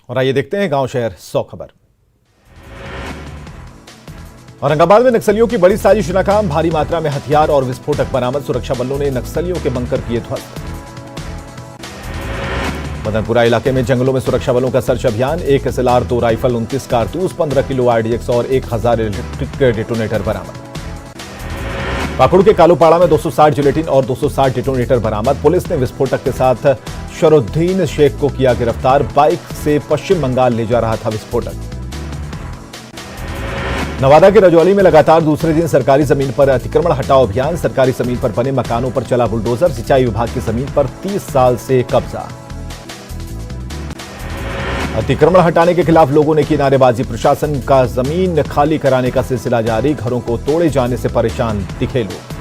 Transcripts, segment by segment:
और आइए देखते हैं गांव शहर 100 खबर। औरंगाबाद में नक्सलियों की बड़ी साजिश नाकाम, भारी मात्रा में हथियार और विस्फोटक बरामद, सुरक्षा बलों ने नक्सलियों के बंकर किए ध्वस्त। मदनपुरा इलाके में जंगलों में सुरक्षा बलों का सर्च अभियान, 1 SLR, 2 राइफल, 29 कारतूस, 15 किलो RDX और 1000 इलेक्ट्रिक डेटोनेटर बरामद। पाकुड़ के कालूपाड़ा में 260 जिलेटिन और 260 डेटोनेटर बरामद, पुलिस ने विस्फोटक के साथ शरुद्दीन शेख को किया गिरफ्तार, बाइक से पश्चिम बंगाल ले जा रहा था विस्फोटक। नवादा के रजौली में लगातार दूसरे दिन सरकारी जमीन पर अतिक्रमण हटाओ अभियान, सरकारी जमीन पर बने मकानों पर चला बुलडोजर, सिंचाई विभाग की जमीन पर 30 साल से कब्जा। अतिक्रमण हटाने के खिलाफ लोगों ने की नारेबाजी, प्रशासन का जमीन खाली कराने का सिलसिला जारी, घरों को तोड़े जाने से परेशान दिखे लोग।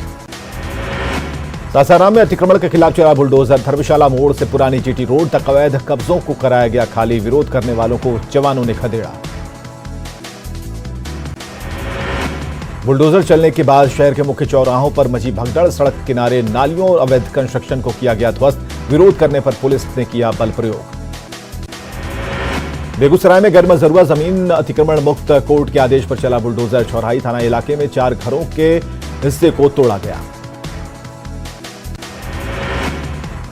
सासाराम में अतिक्रमण के खिलाफ चला बुलडोजर, धर्मशाला मोड़ से पुरानी GT रोड तक अवैध कब्जों को कराया गया खाली, विरोध करने वालों को जवानों ने खदेड़ा। बुलडोजर चलने के बाद शहर के मुख्य चौराहों पर मची भगदड़, सड़क किनारे नालियों और अवैध कंस्ट्रक्शन को किया गया ध्वस्त, विरोध करने पर पुलिस ने किया बल प्रयोग। बेगूसराय में गैर मजरूआ जमीन अतिक्रमण मुक्त, कोर्ट के आदेश पर चला बुलडोजर, चौराही थाना इलाके में 4 घरों के हिस्से को तोड़ा गया।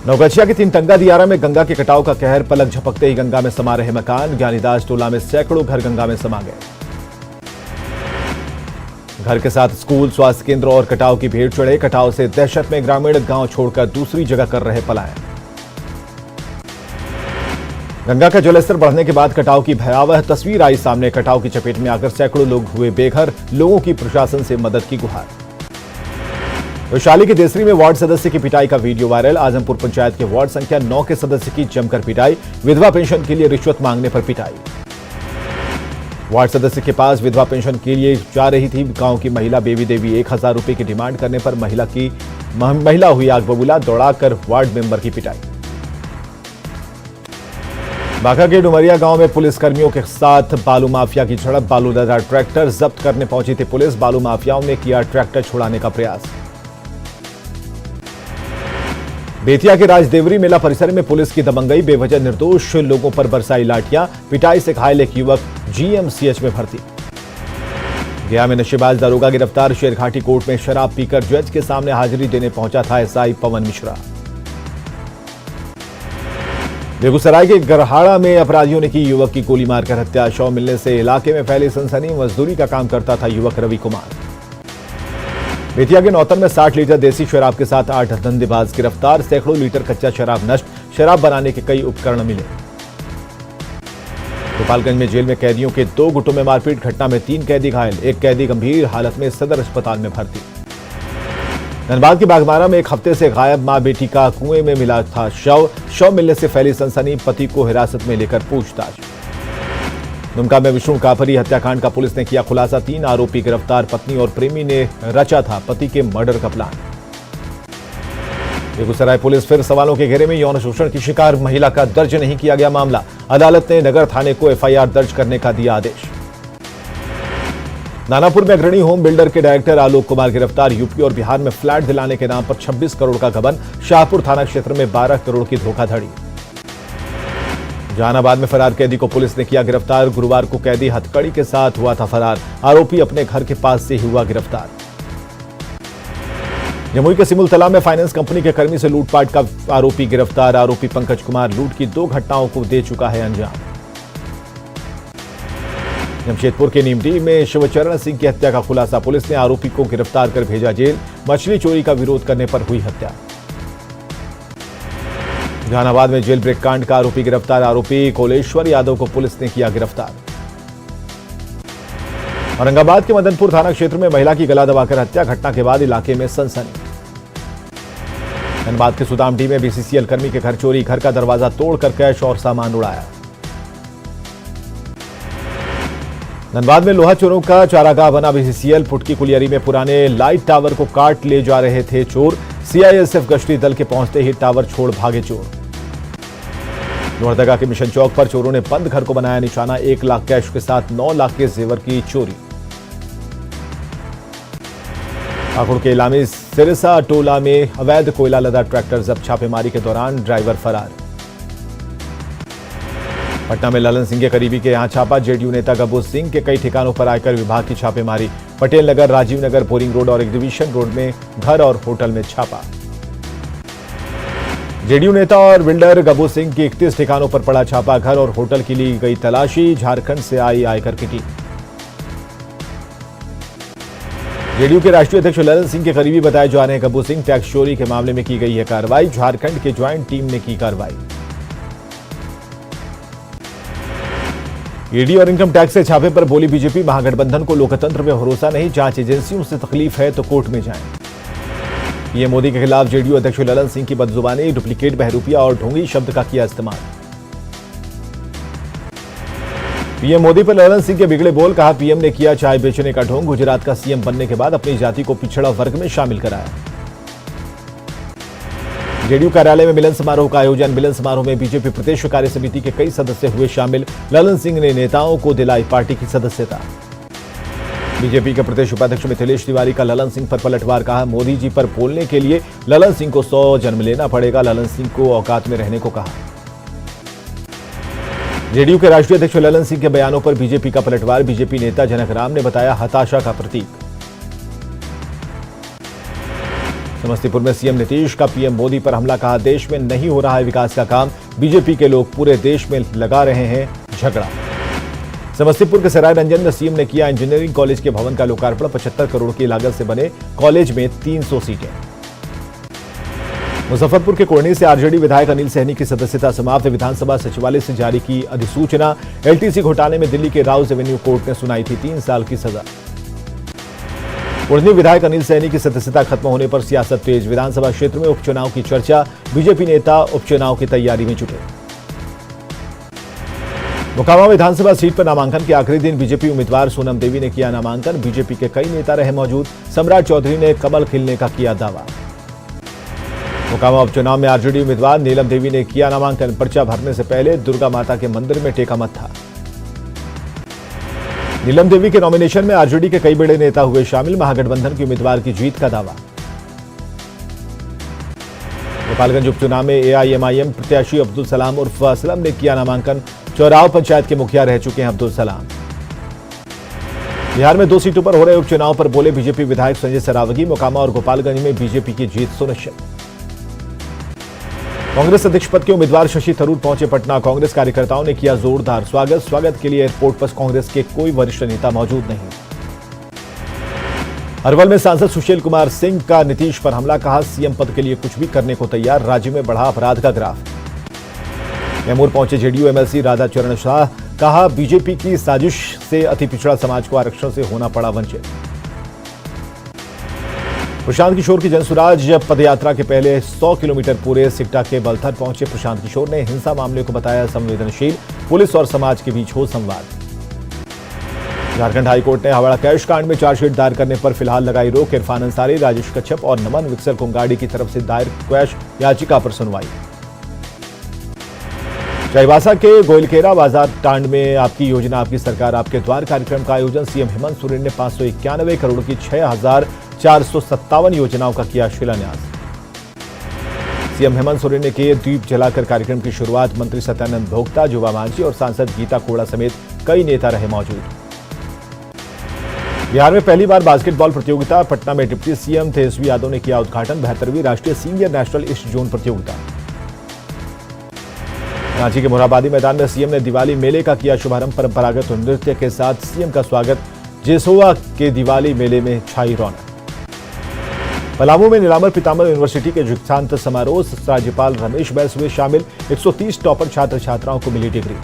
नवगछिया के 3 टंगा दियारा में गंगा के कटाव का कहर, पलक झपकते ही गंगा में समा रहे मकान, ज्ञानीदास टोला में सैकड़ों घर गंगा में समा गए। घर के साथ स्कूल, स्वास्थ्य केंद्र और कटाव की भीड़ चढ़े, कटाव से दहशत में ग्रामीण गांव छोड़कर दूसरी जगह कर रहे पलायन। गंगा का जलस्तर बढ़ने के बाद कटाव की भयावह तस्वीर आई सामने, कटाव की चपेट में आकर सैकड़ों लोग हुए बेघर, लोगों की प्रशासन से मदद की गुहार। वैशाली के देसरी में वार्ड सदस्य की पिटाई का वीडियो वायरल, आजमपुर पंचायत के वार्ड संख्या 9 के सदस्य की जमकर पिटाई, विधवा पेंशन के लिए रिश्वत मांगने पर पिटाई। वार्ड सदस्य के पास विधवा पेंशन के लिए जा रही थी गांव की महिला बेबी देवी, 1000 रुपए की डिमांड करने पर महिला हुई आग बबूला, दौड़ाकर वार्ड मेंबर की पिटाई। बांका के डुमरिया गांव में पुलिसकर्मियों के साथ बालू माफिया की झड़प, बालूदार ट्रैक्टर जब्त करने पहुंची थी पुलिस, बालू माफियाओं ने किया ट्रैक्टर छुड़ाने का प्रयास। बेतिया के राजदेवरी मेला परिसर में पुलिस की दबंगई, बेवजह निर्दोष लोगों पर बरसाई लाठियां, पिटाई से घायल एक युवक GMCH में भर्ती। गया में नशेबाज दारोगा गिरफ्तार, शेरघाटी कोर्ट में शराब पीकर जज के सामने हाजिरी देने पहुंचा था SI पवन मिश्रा। बेगूसराय के गरहाड़ा में अपराधियों ने की युवक की गोली मारकर हत्या, शव मिलने से इलाके में फैली सनसनी, मजदूरी का काम करता था युवक रवि कुमार। बेतिया के नौतन में 60 लीटर देसी शराब के साथ 8 धंधेबाज गिरफ्तार, सैकड़ों लीटर कच्चा शराब नष्ट, शराब बनाने के कई उपकरण मिले। गोपालगंज में जेल में कैदियों के 2 गुटों में मारपीट, घटना में 3 कैदी घायल, एक कैदी गंभीर हालत में सदर अस्पताल में भर्ती। धनबाद के बागमारा में 1 हफ्ते से गायब मां बेटी का कुएं में मिला था शव मिलने से फैली सनसनी, पति को हिरासत में लेकर पूछताछ। दुमका में विष्णु कापरी हत्याकांड का पुलिस ने किया खुलासा, 3 आरोपी गिरफ्तार, पत्नी और प्रेमी ने रचा था पति के मर्डर का प्लान। बेगूसराय पुलिस फिर सवालों के घेरे में, यौन शोषण की शिकार महिला का दर्ज नहीं किया गया मामला, अदालत ने नगर थाने को FIR दर्ज करने का दिया आदेश। नानापुर में अग्रणी होम बिल्डर के डायरेक्टर आलोक कुमार गिरफ्तार, यूपी और बिहार में फ्लैट दिलाने के नाम पर 26 करोड़ का गबन, शाहपुर थाना क्षेत्र में 12 करोड़ की धोखाधड़ी। जहानाबाद में फरार कैदी को पुलिस ने किया गिरफ्तार, गुरुवार को कैदी हथकड़ी के साथ हुआ था फरार, आरोपी अपने घर के पास से हुआ गिरफ्तार। जमुई के सिमुलतला में फाइनेंस कंपनी के कर्मी से लूटपाट का आरोपी गिरफ्तार, आरोपी पंकज कुमार लूट की 2 घटनाओं को दे चुका है अंजाम। जमशेदपुर के नीमडी में शिवचरण सिंह की हत्या का खुलासा, पुलिस ने आरोपी को गिरफ्तार कर भेजा जेल, मछली चोरी का विरोध करने पर हुई हत्या। जहानाबाद में जेल ब्रेक कांड का आरोपी गिरफ्तार, आरोपी कोलेश्वर यादव को पुलिस ने किया गिरफ्तार। औरंगाबाद के मदनपुर थाना क्षेत्र में महिला की गला दबाकर हत्या, घटना के बाद इलाके में सनसनी। धनबाद के सुदामडी में BCCL कर्मी के घर चोरी, घर का दरवाजा तोड़कर कैश और सामान उड़ाया। धनबाद में लोहा चोरों का चारागाह बना BCCL, पुटकी कुलियरी में पुराने लाइट टावर को काट ले जा रहे थे चोर, CISF गश्ती दल के पहुंचते ही टावर छोड़ भागे चोर। लोहरदगा के मिशन चौक पर चोरों ने बंद घर को बनाया निशाना, 1 लाख कैश के साथ 9 लाख के जेवर की चोरी। पाकुड़ के इलामी सिरसा टोला में अवैध कोयला लदा ट्रैक्टर जब्त, छापेमारी के दौरान ड्राइवर फरार। पटना में ललन सिंह के करीबी के यहां छापा। जेडीयू नेता गब्बू सिंह के कई ठिकानों पर आयकर विभाग की छापेमारी। पटेल नगर, राजीव नगर, बोरिंग रोड और एग्जीबिशन रोड में घर और होटल में छापा। जेडीयू नेता और बिल्डर गब्बू सिंह की 31 ठिकानों पर पड़ा छापा। घर और होटल की ली गई तलाशी। झारखंड से आई आयकर की टीम। जेडीयू के राष्ट्रीय अध्यक्ष ललन सिंह के करीबी बताए जा रहे हैं गब्बू सिंह। टैक्स चोरी के मामले में की गई है कार्रवाई। झारखंड के ज्वाइंट टीम ने की कार्रवाई। ईडी और इनकम टैक्स से छापे पर बोली बीजेपी, महागठबंधन को लोकतंत्र में भरोसा नहीं, जांच एजेंसियों से तकलीफ है तो कोर्ट में जाएं। पीएम मोदी के खिलाफ जेडीयू अध्यक्ष ललन सिंह की बदजुबानी, डुप्लीकेट, बहरूपिया और ढोंगी शब्द का किया इस्तेमाल। पीएम मोदी पर ललन सिंह के बिगड़े बोल, कहा पीएम ने किया चाय बेचने का ढोंग। गुजरात का सीएम बनने के बाद अपनी जाति को पिछड़ा वर्ग में शामिल कराया। जेडीयू कार्यालय में मिलन समारोह का आयोजन। मिलन समारोह में बीजेपी प्रदेश कार्य समिति के कई सदस्य हुए शामिल। ललन सिंह ने नेताओं को दिलाई पार्टी की सदस्यता। बीजेपी के प्रदेश उपाध्यक्ष मिथिलेश तिवारी का ललन सिंह पर पलटवार, कहा मोदी जी पर बोलने के लिए ललन सिंह को 100 जन्म लेना पड़ेगा। ललन सिंह को औकात में रहने को कहा। जेडीयू के राष्ट्रीय अध्यक्ष ललन सिंह के बयानों पर बीजेपी का पलटवार। बीजेपी नेता जनक राम ने बताया हताशा का प्रतीक। समस्तीपुर में सीएम नीतीश का पीएम मोदी पर हमला, कहा देश में नहीं हो रहा है विकास का काम। बीजेपी के लोग पूरे देश में लगा रहे हैं झगड़ा। समस्तीपुर के सराय रंजन में सीएम ने किया इंजीनियरिंग कॉलेज के भवन का लोकार्पण। 75 करोड़ की लागत से बने कॉलेज में 300 सीटें। मुजफ्फरपुर के कोरनी से आरजेडी विधायक अनिल सहनी की सदस्यता समाप्त। विधानसभा सचिवालय से जारी की अधिसूचना। एलटीसी घोटाले में दिल्ली के राउज एवेन्यू कोर्ट ने सुनाई थी 3 साल की सजा। कोरनी विधायक अनिल सहनी की सदस्यता खत्म होने पर सियासत तेज। विधानसभा क्षेत्र में उपचुनाव की चर्चा। बीजेपी नेता उपचुनाव की तैयारी में जुटे। मोकामा विधानसभा सीट पर नामांकन के आखिरी दिन बीजेपी उम्मीदवार सोनम देवी ने किया नामांकन। बीजेपी के कई नेता रहे मौजूद। सम्राट चौधरी ने कमल खिलने का किया दावा। मोकामा उपचुनाव में आरजेडी उम्मीदवार नीलम देवी ने किया नामांकन। पर्चा भरने से पहले दुर्गा माता के मंदिर में टेका मत्था। नीलम देवी के नॉमिनेशन में आरजेडी के कई बड़े नेता हुए शामिल। महागठबंधन की उम्मीदवार की जीत का दावा। गोपालगंज उपचुनाव में एआईएमआईएम प्रत्याशी अब्दुल सलाम उर्फ असलम ने किया नामांकन। चौराव पंचायत के मुखिया रह चुके हैं अब्दुल सलाम। बिहार में 2 सीटों पर हो रहे उपचुनाव पर बोले बीजेपी विधायक संजय सरावगी। मोकामा और गोपालगंज में बीजेपी की जीत सुनिश्चित। कांग्रेस अध्यक्ष पद के उम्मीदवार शशि थरूर पहुंचे पटना। कांग्रेस कार्यकर्ताओं ने किया जोरदार स्वागत के लिए एयरपोर्ट पर कांग्रेस के कोई वरिष्ठ नेता मौजूद नहीं। अरवल में सांसद सुशील कुमार सिंह का नीतीश पर हमला, कहा सीएम पद के लिए कुछ भी करने को तैयार। राज्य में बढ़ा अपराध का ग्राफ। कैमूर पहुंचे जेडीयू एमएलसी राधा चरण शाह, कहा बीजेपी की साजिश से अति पिछड़ा समाज को आरक्षण से होना पड़ा वंचित। प्रशांत किशोर की जनसुराज पदयात्रा के पहले 100 किलोमीटर पूरे। सिकटा के बलथर पहुंचे प्रशांत किशोर ने हिंसा मामले को बताया संवेदनशील। पुलिस और समाज के बीच हो संवाद। झारखंड हाईकोर्ट ने हावड़ा कैश कांड में चार्जशीट दायर करने पर फिलहाल लगाई रोक। इरफान अंसारी, राजेश कच्छप और नमन विक्सर कोंगाड़ी की तरफ से दायर कैश याचिका पर सुनवाई। चाईबासा के गोयलकेरा बाजार टांड में आपकी योजना आपकी सरकार आपके द्वार कार्यक्रम का आयोजन। सीएम हेमंत सोरेन ने 591 करोड़ की 6,457 योजनाओं का किया शिलान्यास। सीएम हेमंत सोरेन ने किए दीप जलाकर कार्यक्रम की शुरुआत। मंत्री सत्यानंद भोक्ता, जुबा मांझी और सांसद गीता कोड़ा समेत कई नेता रहे मौजूद। बिहार में पहली बार बास्केटबॉल प्रतियोगिता। पटना में डिप्टी सीएम तेजस्वी यादव ने किया उद्घाटन। 72वीं राष्ट्रीय सीनियर नेशनल ईस्ट जोन प्रतियोगिता। रांची के मोरहाबादी मैदान में सीएम ने दिवाली मेले का किया शुभारंभ। परंपरागत नृत्य के साथ सीएम का स्वागत। जेसोवा के दिवाली मेले में छाई रौनक। पलामू में नीलांबर पीतांबर यूनिवर्सिटी के दीक्षांत समारोह। राज्यपाल रमेश बैस हुए शामिल। 130 टॉपर छात्र छात्राओं को मिली डिग्री।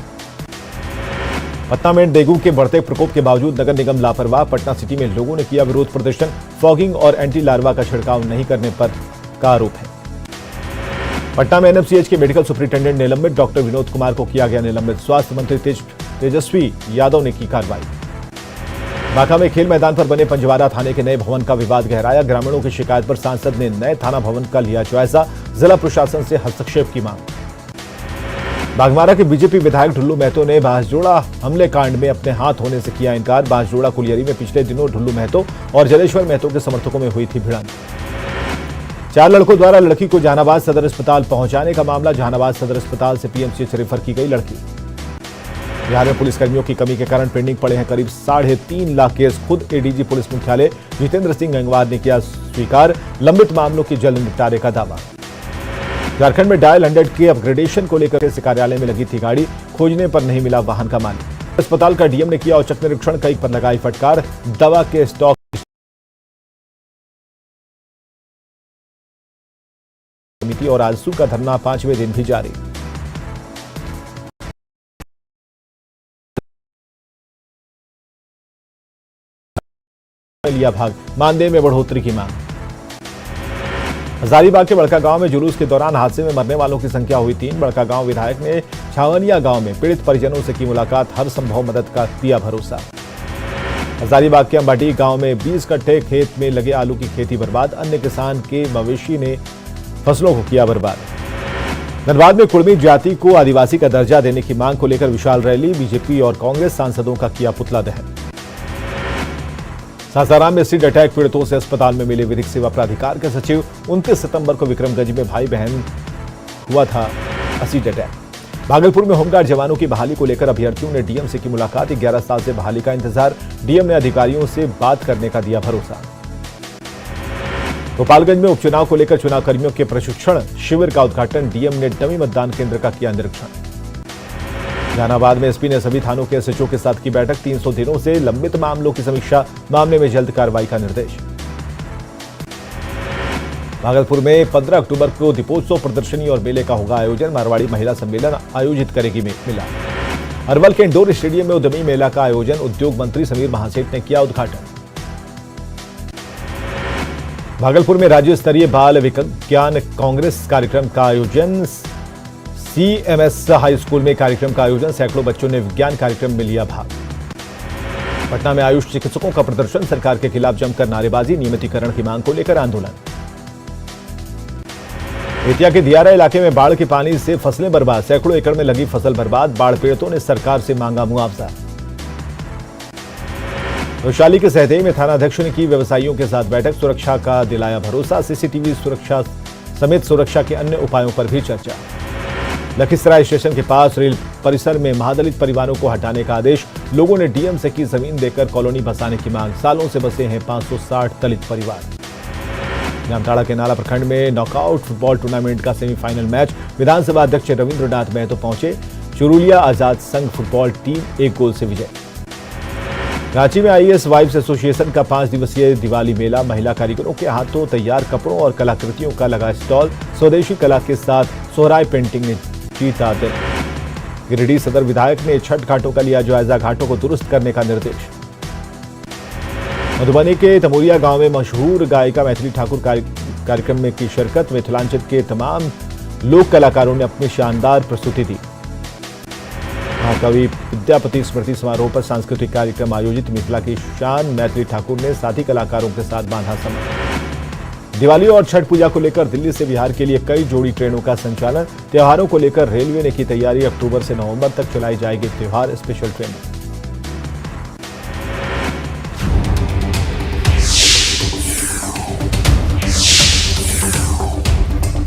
पटना में डेंगू के बढ़ते प्रकोप के बावजूद नगर निगम लापरवाह। पटना सिटी में लोगों ने किया विरोध प्रदर्शन। फॉगिंग और एंटी लार्वा का छिड़काव नहीं करने पर का आरोप है। पटना में एनएमसीएच के मेडिकल सुपरिटेंडेंट निलंबित। डॉक्टर विनोद कुमार को किया गया निलंबित। स्वास्थ्य मंत्री तेजस्वी यादव ने की कार्रवाई। बांका में खेल मैदान पर बने पंजवारा थाने के नए भवन का विवाद गहराया। ग्रामीणों की शिकायत पर सांसद ने नए थाना भवन का लिया जायजा। जिला प्रशासन से हस्तक्षेप की मांग। बागमारा के बीजेपी विधायक ढुल्लू महतो ने बांसजोड़ा हमले कांड में अपने हाथ होने से किया इनकार। बांसजोड़ा कुलियरी में पिछले दिनों ढुल्लू महतो और जलेश्वर महतो के समर्थकों में हुई थी भिड़ंत। 4 लड़कों द्वारा लड़की को जहानाबाद सदर अस्पताल पहुंचाने का मामला। जहानाबाद सदर अस्पताल से पीएमसीएच रेफर की गई लड़की। बिहार में पुलिसकर्मियों की कमी के कारण पेंडिंग पड़े हैं करीब 3.5 लाख केस। खुद एडीजी पुलिस मुख्यालय जितेंद्र सिंह गंगवार ने किया स्वीकार लंबित मामलों की जल्द निपटारे का दावा। झारखंड में डायल 100 के अपग्रेडेशन को लेकर इस कार्यालय में लगी थी गाड़ी, खोजने पर नहीं मिला वाहन का मालिक। अस्पताल का डीएम ने किया औचक निरीक्षण, कई पर लगाई फटकार। दवा के स्टॉक समिति और आजसू का धरना 5वें दिन भी जारी। लिया भाग, मानदेय में बढ़ोतरी की मांग। हजारीबाग के बड़कागांव में जुलूस के दौरान हादसे में मरने वालों की संख्या हुई 3। बड़कागांव विधायक ने छावनिया गांव में पीड़ित परिजनों से की मुलाकात, हर संभव मदद का दिया भरोसा। हजारीबाग के अंबाडी गांव में 20 कट्टे खेत में लगे आलू की खेती बर्बाद, अन्य किसान के मवेशी ने फसलों को किया बर्बाद। धनबाद में कुर्मी जाति को आदिवासी का दर्जा देने की मांग को लेकर विशाल रैली, बीजेपी और कांग्रेस सांसदों का किया पुतला दहन। सासाराम में एसिड अटैक पीड़ितों से अस्पताल में मिले विधिक सेवा प्राधिकार के सचिव। 29 सितंबर को विक्रमगंज में भाई बहन हुआ था एसिड अटैक। भागलपुर में होमगार्ड जवानों की बहाली को लेकर अभ्यर्थियों ने डीएम से की मुलाकात, 11 साल से बहाली का इंतजार, डीएम ने अधिकारियों से बात करने का दिया भरोसा। गोपालगंज में उपचुनाव को लेकर चुनाव कर्मियों के प्रशिक्षण शिविर का उद्घाटन, डीएम ने डमी मतदान केंद्र का किया निरीक्षण। जहानाबाद में एसपी ने सभी थानों के एसएचओ के साथ की बैठक, 300 दिनों से लंबित मामलों की समीक्षा, मामले में जल्द कार्रवाई का निर्देश। भागलपुर में 15 अक्टूबर को दीपोत्सव प्रदर्शनी और मेले का होगा आयोजन, मारवाड़ी महिला सम्मेलन आयोजित करेगी मेला। अरवल के इंडोर स्टेडियम में उद्यमी मेला का आयोजन, उद्योग मंत्री समीर महासेठ ने किया उद्घाटन। भागलपुर में राज्य स्तरीय बाल विज्ञान कांग्रेस कार्यक्रम का आयोजन, सीएमएस हाई स्कूल में कार्यक्रम का आयोजन, सैकड़ों बच्चों ने विज्ञान कार्यक्रम में लिया भाग। पटना में आयुष चिकित्सकों का प्रदर्शन, सरकार के खिलाफ जमकर नारेबाजी, नियमितीकरण की मांग को लेकर आंदोलन। बेतिया के दियारा इलाके में बाढ़ के पानी से फसलें बर्बाद, सैकड़ों एकड़ में लगी फसल बर्बाद, बाढ़ पीड़ितों ने सरकार से मांगा मुआवजा। वैशाली के सहदेई में थानाध्यक्ष ने की व्यवसायियों के साथ बैठक, सुरक्षा का दिलाया भरोसा, सीसीटीवी सुरक्षा समेत सुरक्षा के अन्य उपायों पर भी चर्चा। लखीसराय स्टेशन के पास रेल परिसर में महादलित परिवारों को हटाने का आदेश, लोगों ने डीएम से की जमीन देकर कॉलोनी बसाने की मांग, सालों से बसे हैं 560 दलित परिवार। जामताड़ा के नाला प्रखंड में नॉकआउट फुटबॉल टूर्नामेंट का सेमीफाइनल मैच, विधानसभा अध्यक्ष रविंद्रनाथ महतो पहुंचे, चुरुलिया आजाद संघ फुटबॉल टीम 1 गोल से विजय। रांची में आईएएस वाइफ्स एसोसिएशन का 5 दिवसीय दिवाली मेला, महिला कारीगरों के हाथों तैयार कपड़ों और कलाकृतियों का लगा स्टॉल, स्वदेशी कला के साथ सोहराय पेंटिंग ने जीता दिल। गिरिडीह सदर विधायक ने छठ घाटों का लिया जायजा, घाटों को दुरुस्त करने का निर्देश। मधुबनी के तमोरिया गांव में मशहूर गायिका मैथिली ठाकुर कार्यक्रम में की शिरकत, मिथिलांचल के तमाम लोक कलाकारों ने अपनी शानदार प्रस्तुति दी। महाकवि विद्यापति स्मृति समारोह पर सांस्कृतिक कार्यक्रम आयोजित, मिथिला की शान मैथिली ठाकुर ने साथी कलाकारों के साथ बांधा समय। दिवाली और छठ पूजा को लेकर दिल्ली से बिहार के लिए कई जोड़ी ट्रेनों का संचालन, त्योहारों को लेकर रेलवे ने की तैयारी, अक्टूबर से नवंबर तक चलाई जाएगी त्योहार स्पेशल ट्रेन।